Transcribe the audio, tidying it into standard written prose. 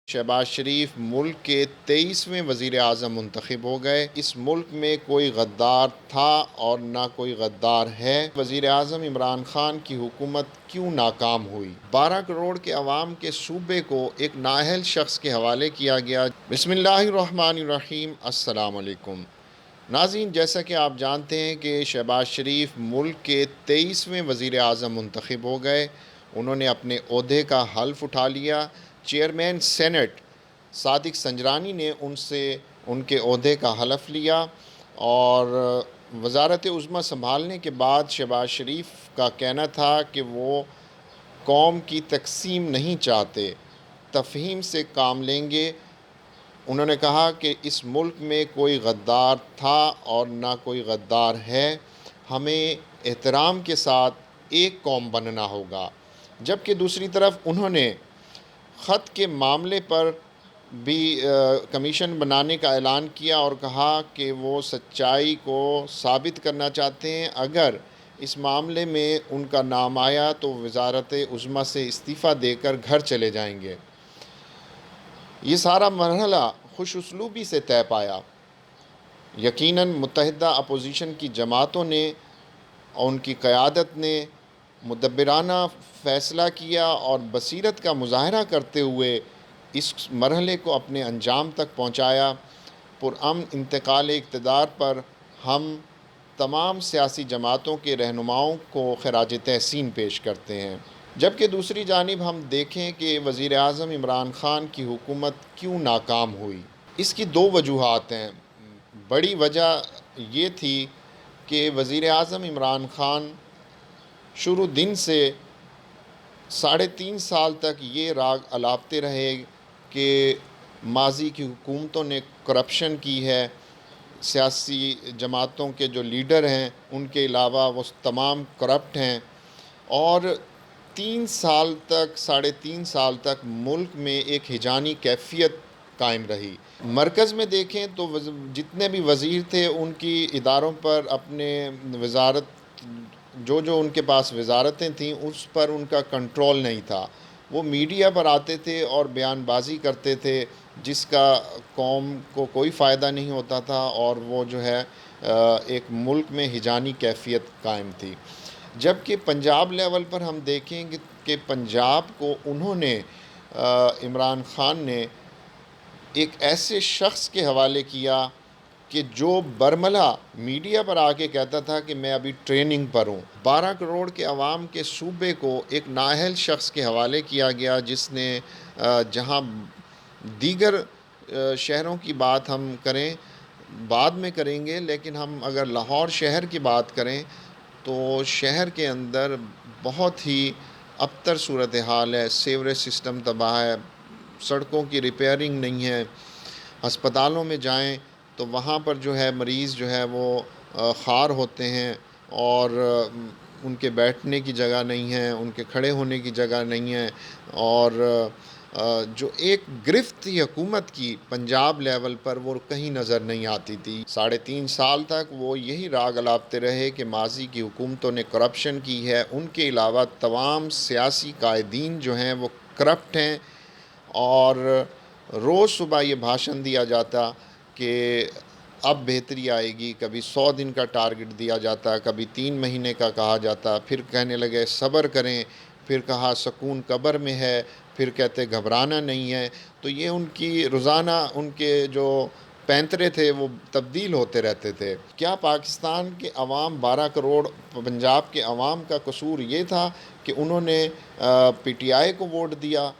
शहबाज शरीफ मुल्क के 23वें वज़ीर आज़म मुंतखब हो गए। इस मुल्क में कोई गद्दार था और ना कोई गद्दार है। वज़ीर आज़म इमरान खान की हुकूमत क्यों नाकाम हुई? 12 करोड़ के अवाम के सूबे को एक नाअहल शख्स के हवाले किया गया। बिस्मिल्लाहिर्रहमानिर्रहीम। अस्सलाम वालेकुम नाज़रीन, जैसा कि आप जानते हैं कि शहबाज शरीफ मुल्क के 23वें वज़ीर आज़म मुंतखब हो गए। उन्होंने अपने ओहदे का हल्फ उठा लिया। चेयरमैन सेनेट सादिक संजरानी ने उनसे उनके ओहदे का हलफ लिया और वज़ारत उज़्मा संभालने के बाद शहबाज शरीफ का कहना था कि वो कौम की तक़सीम नहीं चाहते, तफ़हीम से काम लेंगे। उन्होंने कहा कि इस मुल्क में कोई गद्दार था और ना कोई गद्दार है, हमें एहतराम के साथ एक कौम बनना होगा। जबकि दूसरी तरफ उन्होंने ख़त के मामले पर भी कमीशन बनाने का ऐलान किया और कहा कि वो सच्चाई को साबित करना चाहते हैं। अगर इस मामले में उनका नाम आया तो वज़ारत उज़्मा से इस्तीफ़ा देकर घर चले जाएंगे। ये सारा मरहला खुश उसलूबी से तय पाया। यकीनन मुत्तहिदा अपोजिशन की जमातों ने और उनकी क़यादत ने मुदब्बिराना फ़ैसला किया और बसीरत का मुज़ाहरा करते हुए इस मरहले को अपने अंजाम तक पहुँचाया। पुरअमन इंतकाल इक़्तिदार पर हम तमाम सियासी जमातों के रहनुमाओं को ख़राज तहसीन पेश करते हैं। जबकि दूसरी जानिब हम देखें कि वज़ीर आज़म इमरान खान की हुकूमत क्यों नाकाम हुई, इसकी दो वजूहात हैं। बड़ी वजह ये थी कि वज़ीर आज़म इमरान खान शुरू दिन से 3.5 साल तक ये राग अलापते रहे कि माजी की हुकूमतों ने करप्शन की है। सियासी जमातों के जो लीडर हैं उनके अलावा वो तमाम करप्ट हैं और 3.5 साल तक मुल्क में एक हिजानी कैफियत कायम रही। मरकज़ में देखें तो जितने भी वज़ीर थे उनकी इदारों पर अपने वज़ारत जो उनके पास वज़ारतें थीं उस पर उनका कंट्रोल नहीं था। वो मीडिया पर आते थे और बयानबाजी करते थे जिसका कौम को कोई फ़ायदा नहीं होता था और वो जो है एक मुल्क में हिजानी कैफियत कायम थी। जबकि पंजाब लेवल पर हम देखें कि पंजाब को उन्होंने इमरान खान ने एक ऐसे शख्स के हवाले किया कि जो बरमला मीडिया पर आके कहता था कि मैं अभी ट्रेनिंग पर हूँ। 12 करोड़ के अवाम के सूबे को एक नाअहल शख्स के हवाले किया गया जिसने जहाँ दीगर शहरों की बात हम करें बाद में करेंगे, लेकिन हम अगर लाहौर शहर की बात करें तो शहर के अंदर बहुत ही अबतर सूरत हाल है। सीवरेज सिस्टम तबाह है, सड़कों की रिपेयरिंग नहीं है। अस्पतालों में जाएं तो वहाँ पर जो है मरीज़ जो है वो ख़ार होते हैं और उनके बैठने की जगह नहीं है, उनके खड़े होने की जगह नहीं है और जो एक गिरफ्त थी हुकूमत की पंजाब लेवल पर वो कहीं नज़र नहीं आती थी। 3.5 साल तक वो यही राग अलापते रहे कि माजी की हुकूमतों ने करप्शन की है। उनके अलावा तमाम सियासी कायदीन जो हैं वो करप्ट हैं और रोज़ सुबह ये भाषण दिया जाता कि अब बेहतरी आएगी। कभी 100 दिन का टारगेट दिया जाता, कभी 3 महीने का कहा जाता, फिर कहने लगे सब्र करें, फिर कहा सुकून कब्र में है, फिर कहते घबराना नहीं है। तो ये उनकी रोज़ाना उनके जो पैंतरे थे वो तब्दील होते रहते थे। क्या पाकिस्तान के अवाम 12 करोड़ पंजाब के अवाम का कसूर ये था कि उन्होंने PTI को वोट दिया?